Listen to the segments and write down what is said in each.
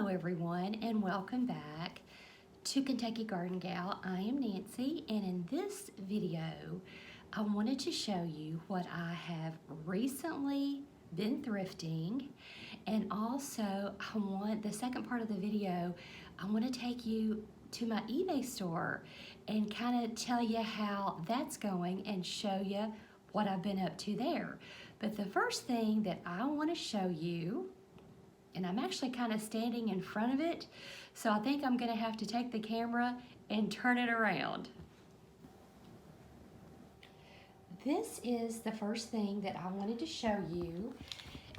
Hello everyone and welcome back to Kentucky Garden Gal. I am Nancy, and in this video I wanted to show you what I have recently been thrifting, and also the second part of the video, I want to take you to my eBay store and kind of tell you how that's going and show you what I've been up to there. But the first thing that I want to show you, and I'm actually kind of standing in front of it, so I think I'm going to have to take the camera and turn it around. This is the first thing that I wanted to show you,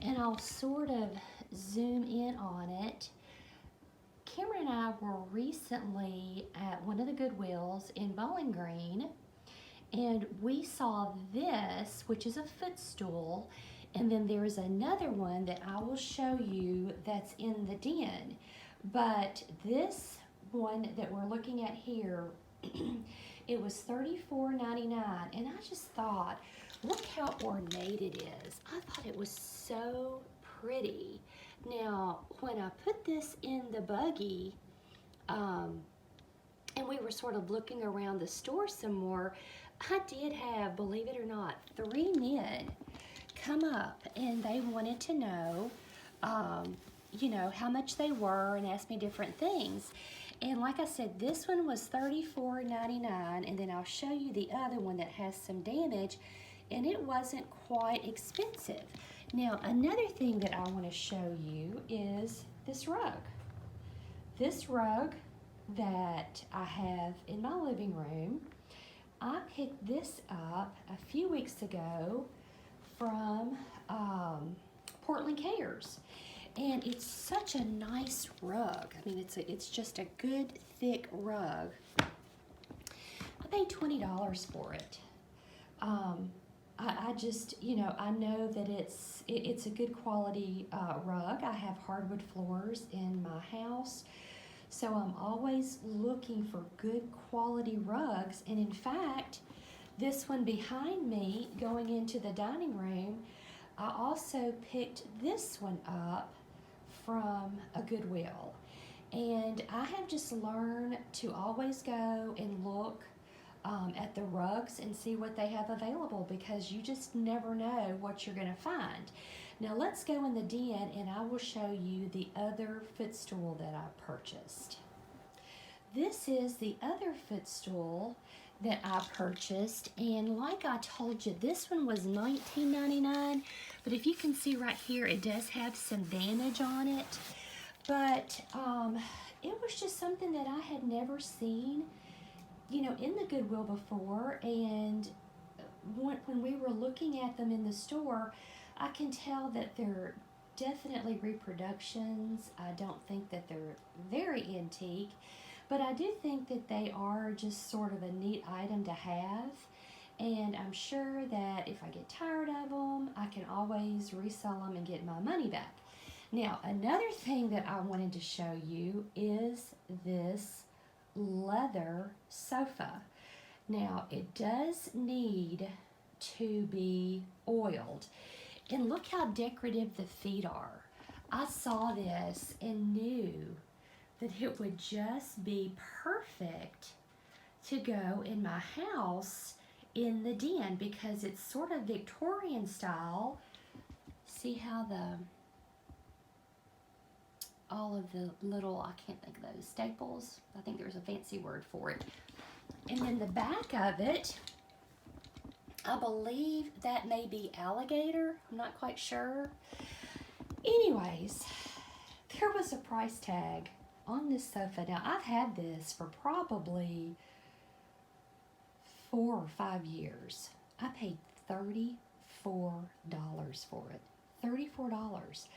and I'll sort of zoom in on it. Cameron and I were recently at one of the Goodwills in Bowling Green, and we saw this, which is a footstool. And then there's another one that I will show you that's in the den. But this one that we're looking at here, it was $34.99, and I just thought, look how ornate it is. I thought it was so pretty. Now, when I put this in the buggy, and we were sort of looking around the store some more, I did have, believe it or not, 3 men come up, and they wanted to know, how much they were, and asked me different things. And like I said, this one was $34.99, and then I'll show you the other one that has some damage, and it wasn't quite expensive. Now, another thing that I want to show you is this rug. This rug that I have in my living room, I picked this up a few weeks ago from Portland Cares, and it's such a nice rug. I mean, it's just a good thick rug. I paid $20 for it. I just, I know that it's a good quality rug. I have hardwood floors in my house, so I'm always looking for good quality rugs. And in fact, this one behind me going into the dining room, I also picked this one up from a Goodwill. And I have just learned to always go and look at the rugs and see what they have available, because you just never know what you're going to find. Now let's go in the den and I will show you the other footstool that I purchased. This is the other footstool that I purchased, and like I told you, this one was $19.99, but if you can see right here, it does have some damage on it. But it was just something that I had never seen, in the Goodwill before, and when we were looking at them in the store, I can tell that they're definitely reproductions. I don't think that they're very antique, but I do think that they are just sort of a neat item to have, and I'm sure that if I get tired of them, I can always resell them and get my money back. Now, another thing that I wanted to show you is this leather sofa. Now, it does need to be oiled, and look how decorative the feet are. I saw this and knew that it would just be perfect to go in my house in the den, because it's sort of Victorian style. See how all of the little, I can't think of those, staples, I think there's a fancy word for it. And then the back of it, I believe that may be alligator, I'm not quite sure. Anyways, there was a price tag on this sofa. Now, I've had this for probably 4 or 5 years. I paid $34 for it. $34.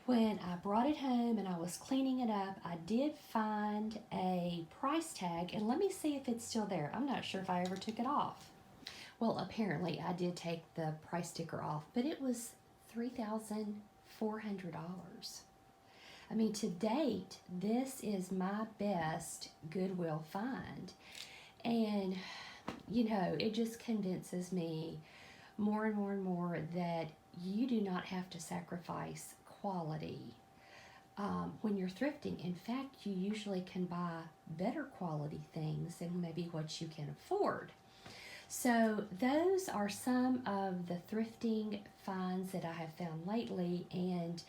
When I brought it home and I was cleaning it up, I did find a price tag, and let me see if it's still there. I'm not sure if I ever took it off. Well, apparently I did take the price sticker off, but it was $3,400. I mean, to date, this is my best Goodwill find. And, it just convinces me more and more and more that you do not have to sacrifice quality when you're thrifting. In fact, you usually can buy better quality things than maybe what you can afford. So those are some of the thrifting finds that I have found lately, and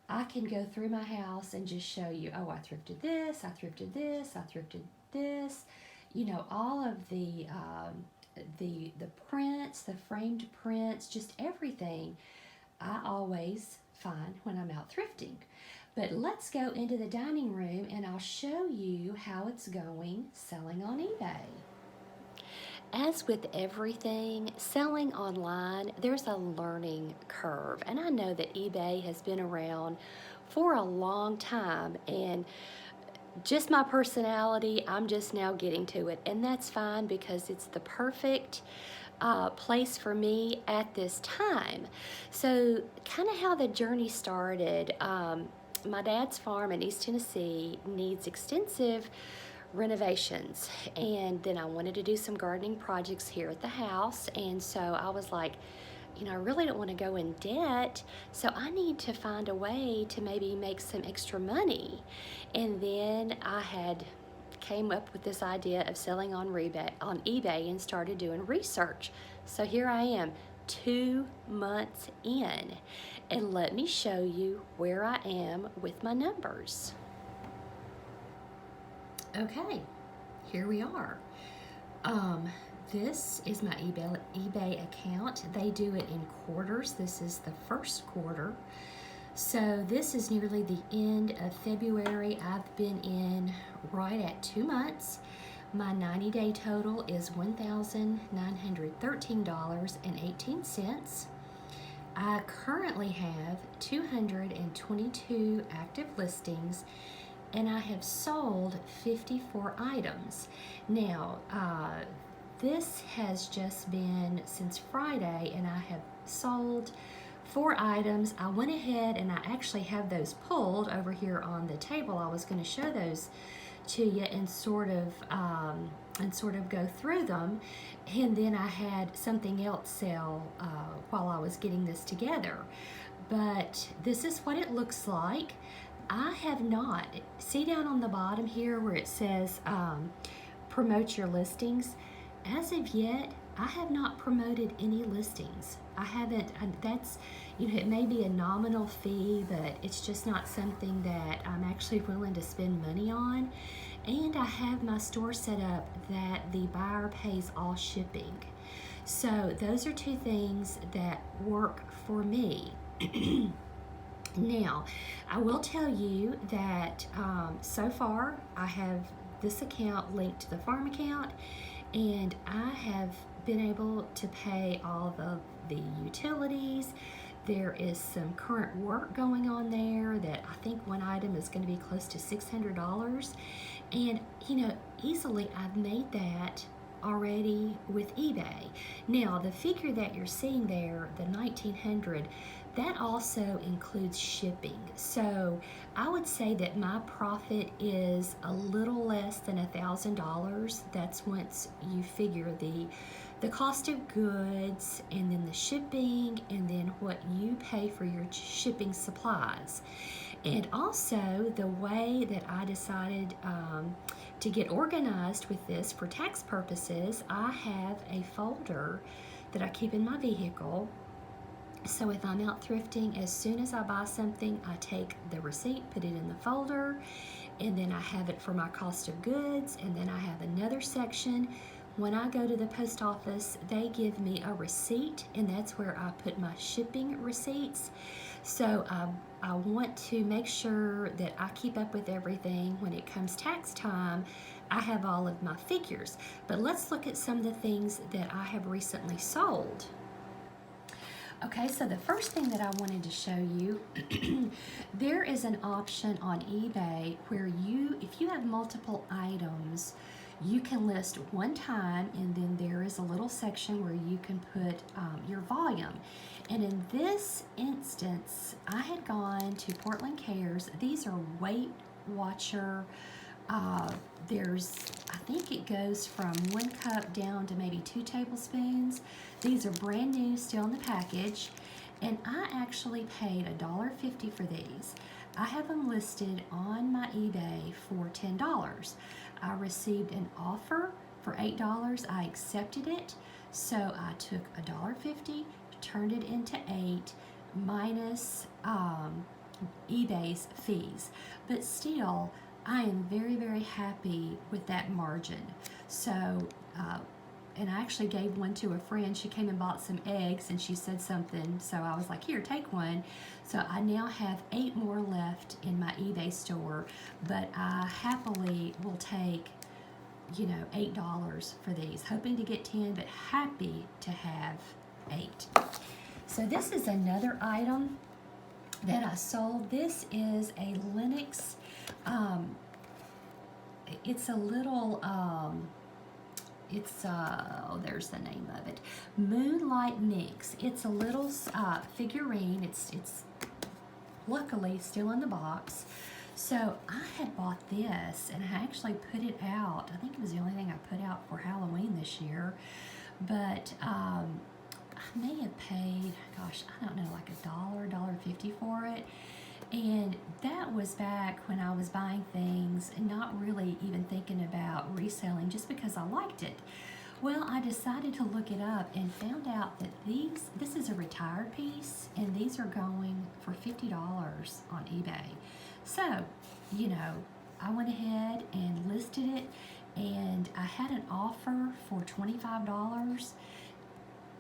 I can go through my house and just show you, oh, I thrifted this, I thrifted this, I thrifted this. You know, all of the prints, the framed prints, just everything I always find when I'm out thrifting. But let's go into the dining room and I'll show you how it's going selling on eBay. As with everything, selling online, there's a learning curve. And I know that eBay has been around for a long time, and just my personality, I'm just now getting to it. And that's fine because it's the perfect place for me at this time. So, kind of how the journey started. My dad's farm in East Tennessee needs extensive renovations, and then I wanted to do some gardening projects here at the house, and so I was like, you know, I really don't want to go in debt, so I need to find a way to maybe make some extra money. And then I had came up with this idea of selling on eBay and started doing research. So here I am, 2 months in, and let me show you where I am with my numbers. Okay, here we are. This is my eBay account. They do it in quarters. This is the first quarter. So this is nearly the end of February. I've been in right at 2 months. My 90-day total is $1,913.18. I currently have 222 active listings, and I have sold 54 items. Now, this has just been since Friday, and I have sold 4 items. I went ahead and I actually have those pulled over here on the table. I was going to show those to you and sort of go through them, and then I had something else sell while I was getting this together. But this is what it looks like. I have not, see down on the bottom here where it says promote your listings. As of yet, I have not promoted any listings. I haven't, that's, you know, it may be a nominal fee, but it's just not something that I'm actually willing to spend money on. And I have my store set up that the buyer pays all shipping. So those are 2 things that work for me. Now, I will tell you that so far I have this account linked to the farm account, and I have been able to pay all of the utilities. There is some current work going on there that I think one item is going to be close to $600. And, you know, easily I've made that already with eBay. Now, the figure that you're seeing there, the $1,900, that also includes shipping. So I would say that my profit is a little less than $1,000. That's once you figure the cost of goods, and then the shipping, and then what you pay for your shipping supplies. And also the way that I decided to get organized with this for tax purposes, I have a folder that I keep in my vehicle. So if I'm out thrifting, as soon as I buy something, I take the receipt, put it in the folder, and then I have it for my cost of goods, and then I have another section. When I go to the post office, they give me a receipt, and that's where I put my shipping receipts. So I want to make sure that I keep up with everything. When it comes tax time, I have all of my figures. But let's look at some of the things that I have recently sold. Okay, so the first thing that I wanted to show you, there is an option on eBay where if you have multiple items, you can list one time, and then there is a little section where you can put your volume. And in this instance, I had gone to Portland Cares. These are Weight Watcher. I think it goes from 1 cup down to maybe 2 tablespoons. These are brand new, still in the package, and I actually paid $1.50 for these. I have them listed on my eBay for $10. I received an offer for $8. I accepted it. So I took $1.50, turned it into $8 minus eBay's fees. But still, I am very, very happy with that margin. So, and I actually gave one to a friend. She came and bought some eggs and she said something. So I was like, here, take one. So I now have 8 more left in my eBay store, but I happily will take, you know, $8 for these. Hoping to get 10, but happy to have 8. So this is another item that I sold. This is a Lenox, it's a little, oh, there's the name of it, Moonlight Nix. It's a little figurine. It's luckily still in the box. So I had bought this and I actually put it out. I think it was the only thing I put out for Halloween this year. But I may have paid, gosh, I don't know, like $1.50 for it. And that was back when I was buying things and not really even thinking about reselling just because I liked it. Well, I decided to look it up and found out that this is a retired piece and these are going for $50 on eBay. So, you know, I went ahead and listed it and I had an offer for $25.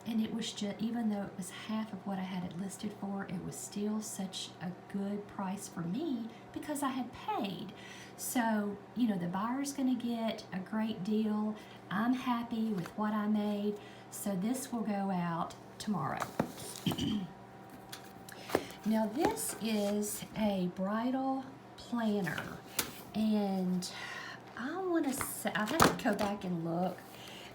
And it was just, even though it was half of what I had it listed for, it was still such a good price for me because I had paid. So, you know, the buyer's going to get a great deal. I'm happy with what I made. So this will go out tomorrow. Now this is a bridal planner. And I want to say, I have to go back and look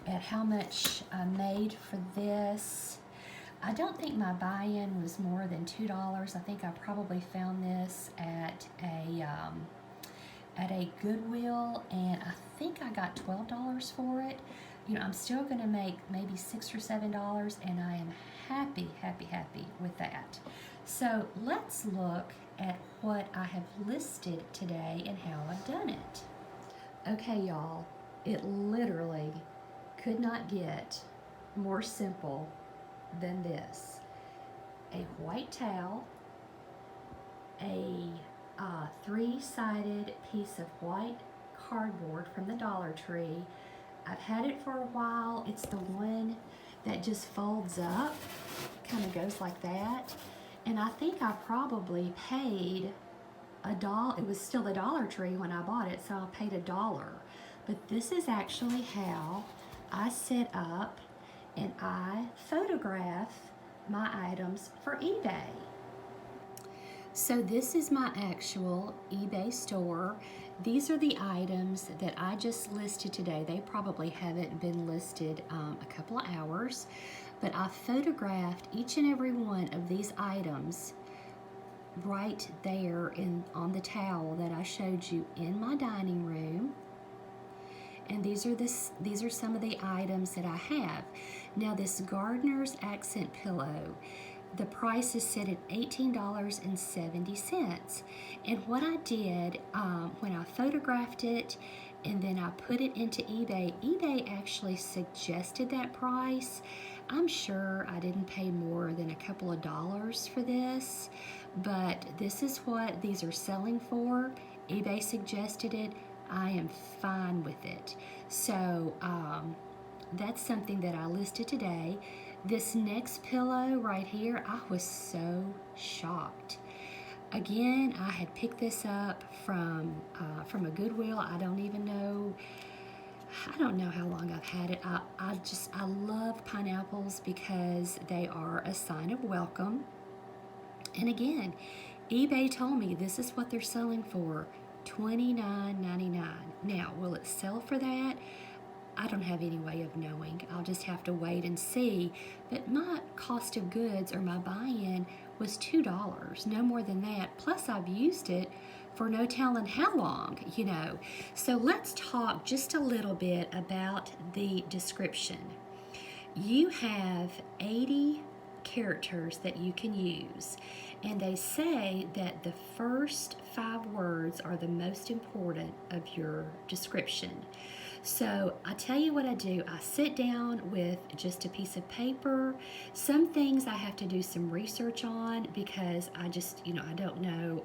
at how much I made for this. I don't think my buy-in was more than $2. I think I probably found this at a Goodwill, and I think I got $12 for it. You know, I'm still going to make maybe $6 or $7, and I am happy with that. So let's look at what I have listed today and how I've done it. Okay, y'all, it literally could not get more simple than this. A white towel, a 3-sided piece of white cardboard from the Dollar Tree. I've had it for a while. It's the one that just folds up, kind of goes like that. And I think I probably paid $1. It was still the Dollar Tree when I bought it, so I paid $1. But this is actually how I set up and I photograph my items for eBay. So this is my actual eBay store. These are the items that I just listed today. They probably haven't been listed a couple of hours, but I photographed each and every one of these items right there on the towel that I showed you in my dining room. And these are some of the items that I have. Now this Gardener's Accent Pillow, the price is set at $18.70. And what I did when I photographed it and then I put it into eBay, eBay actually suggested that price. I'm sure I didn't pay more than a couple of dollars for this, but this is what these are selling for. eBay suggested it. I am fine with it. So that's something that I listed today. This next pillow right here, I was so shocked. Again, I had picked this up from a Goodwill. I don't know how long I've had it. I love pineapples because they are a sign of welcome. And again, eBay told me this is what they're selling for. $29.99. Now, will it sell for that? I don't have any way of knowing. I'll just have to wait and see. But my cost of goods or my buy-in was $2, no more than that. Plus, I've used it for no telling how long, you know. So let's talk just a little bit about the description. You have 80 characters that you can use, and they say that the first 5 words are the most important of your description. So I tell you what I do. I sit down with just a piece of paper. Some things I have to do some research on because I just, I don't know.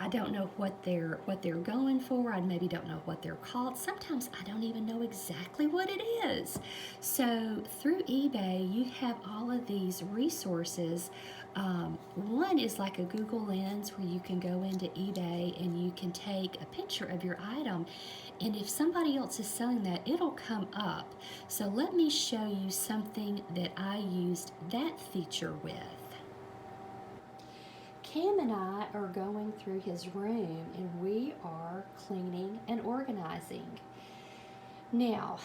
I don't know what they're going for. I maybe don't know what they're called. Sometimes I don't even know exactly what it is. So through eBay, you have all of these resources. One is like a Google Lens where you can go into eBay and you can take a picture of your item, and if somebody else is selling that, it'll come up. So let me show you something that I used that feature with. Cam and I are going through his room and we are cleaning and organizing. Now,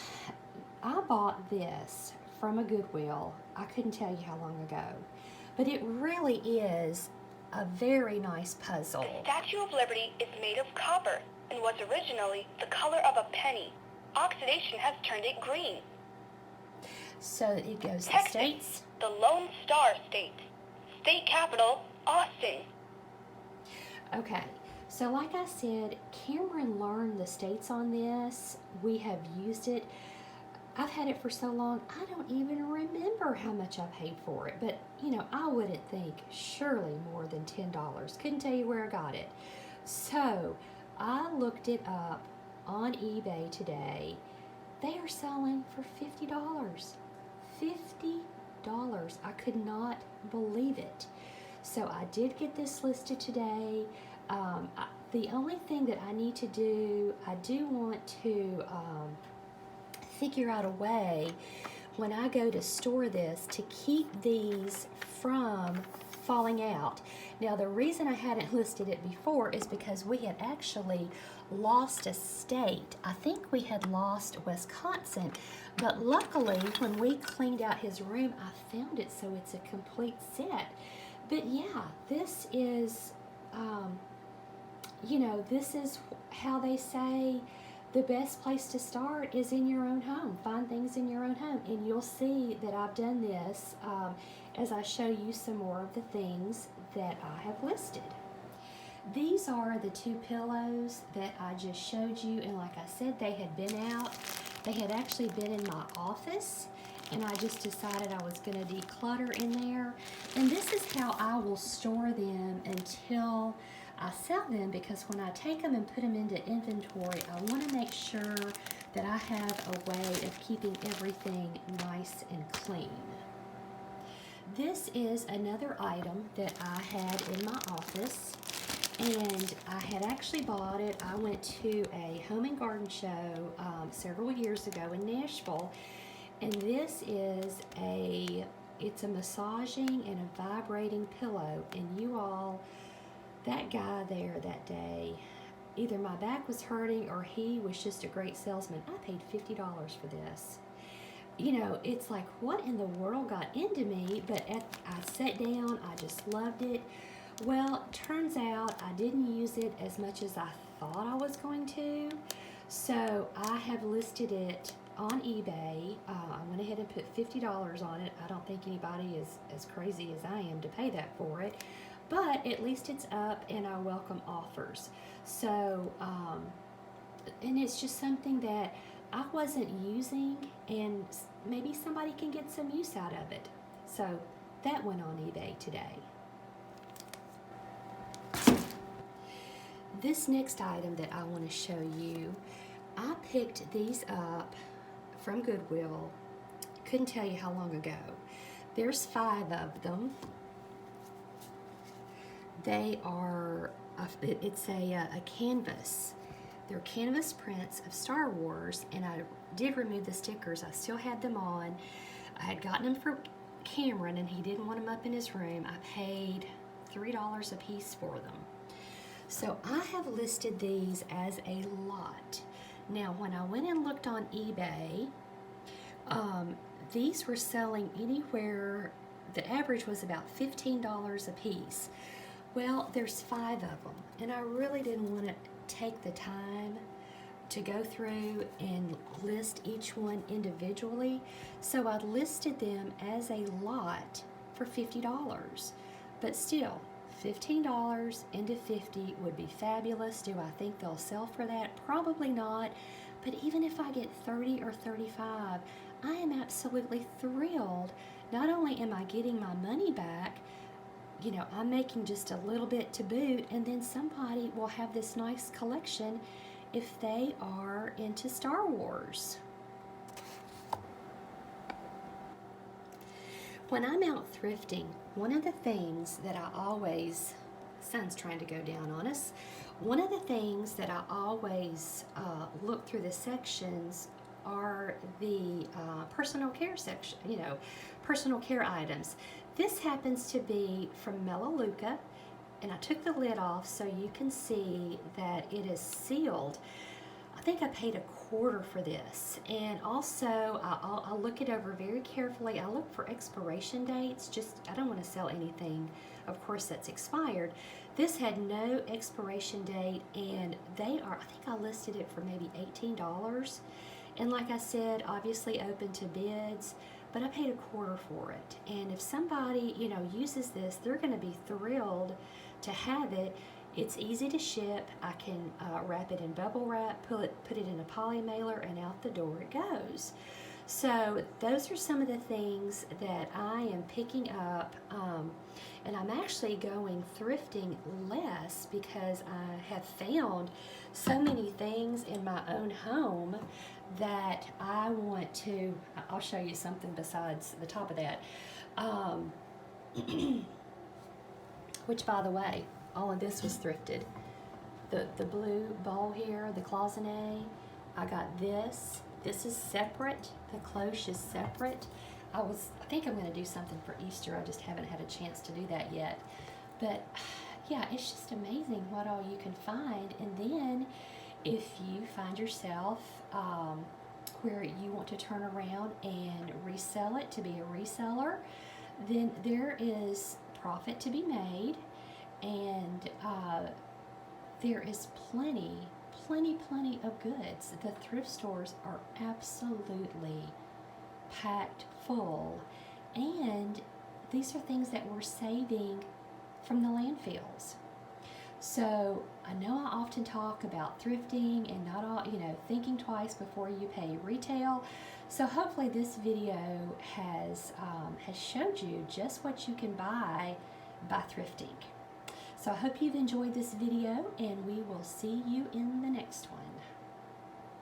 I bought this from a Goodwill. I couldn't tell you how long ago, but it really is a very nice puzzle. The Statue of Liberty is made of copper and was originally the color of a penny. Oxidation has turned it green. So it goes to Texas, states. the Lone Star State. State capital, Austin. Okay, so like I said, Cameron learned the states on this. We have used it. I've had it for so long, I don't even remember how much I paid for it. But, I wouldn't think surely more than $10. Couldn't tell you where I got it. So I looked it up on eBay today. They are selling for $50. $50. I could not believe it. So I did get this listed today. The only thing that I need to do, I do want to figure out a way when I go to store this to keep these from falling out. Now, the reason I hadn't listed it before is because we had actually lost a state. I think we had lost Wisconsin, but luckily when we cleaned out his room, I found it, so it's a complete set. But yeah, this is, this is how they say the best place to start is in your own home. Find things in your own home, and you'll see that I've done this as I show you some more of the things that I have listed. These are the 2 pillows that I just showed you, and like I said, they had been out. They had actually been in my office, and I just decided I was going to declutter in there. And this is how I will store them until I sell them, because when I take them and put them into inventory, I want to make sure that I have a way of keeping everything nice and clean. This is another item that I had in my office, and I had actually bought it. I went to a home and garden show several years ago in Nashville, and this is it's a massaging and a vibrating pillow. And you all, that guy there that day, either my back was hurting or he was just a great salesman. I paid $50 for this. It's like, what in the world got into me? But I sat down, I just loved it. Well, turns out I didn't use it as much as I thought I was going to. So I have listed it on eBay. I went ahead and put $50 on it. I don't think anybody is as crazy as I am to pay that for it. But at least it's up, and I welcome offers. So, and it's just something that I wasn't using, and maybe somebody can get some use out of it. So that went on eBay today. This next item that I want to show you, I picked these up from Goodwill. Couldn't tell you how long ago. There's 5 of them. They are, it's a canvas. They're canvas prints of Star Wars, and I did remove the stickers. I still had them on. I had gotten them for Cameron, and he didn't want them up in his room. I paid $3 a piece for them. So I have listed these as a lot. Now, when I went and looked on eBay, these were selling anywhere, the average was about $15 a piece. Well, there's 5 of them, and I really didn't want to take the time to go through and list each one individually. So I listed them as a lot for $50. But still, $15 into 50 would be fabulous. Do I think they'll sell for that? Probably not. But even if I get 30 or 35, I am absolutely thrilled. Not only am I getting my money back, you know, I'm making just a little bit to boot, and then somebody will have this nice collection if they are into Star Wars. When I'm out thrifting, one of the things that I always, sun's trying to go down on us, one of the things that I always look through the sections are the personal care section, you know, personal care items. This happens to be from Melaleuca, and I took the lid off so you can see that it is sealed. I think I paid $1/4 for this, and also I'll look it over very carefully. I look for expiration dates. I don't want to sell anything, of course, that's expired. This had no expiration date, and I think I listed it for maybe $18. And like I said, obviously open to bids, but I paid $1/4 for it. And if somebody, you know, uses this, they're going to be thrilled to have it. It's easy to ship. I can wrap it in bubble wrap, put it in a poly mailer, and out the door it goes. So those are some of the things that I am picking up, and I'm actually going thrifting less because I have found so many things in my own home that I want to, I'll show you something besides the top of that, which, by the way, all of this was thrifted. The blue bowl here, the cloisonne, I got this. This is separate. The cloche is separate. I think I'm going to do something for Easter. I just haven't had a chance to do that yet. But yeah, it's just amazing what all you can find. And then if you find yourself where you want to turn around and resell it to be a reseller, then there is profit to be made, and there is plenty of goods. The thrift stores are absolutely packed full, and these are things that we're saving from the landfills. So I know I often talk about thrifting and not all, you know, thinking twice before you pay retail. So hopefully this video has showed you just what you can buy by thrifting. So I hope you've enjoyed this video, and we will see you in the next one.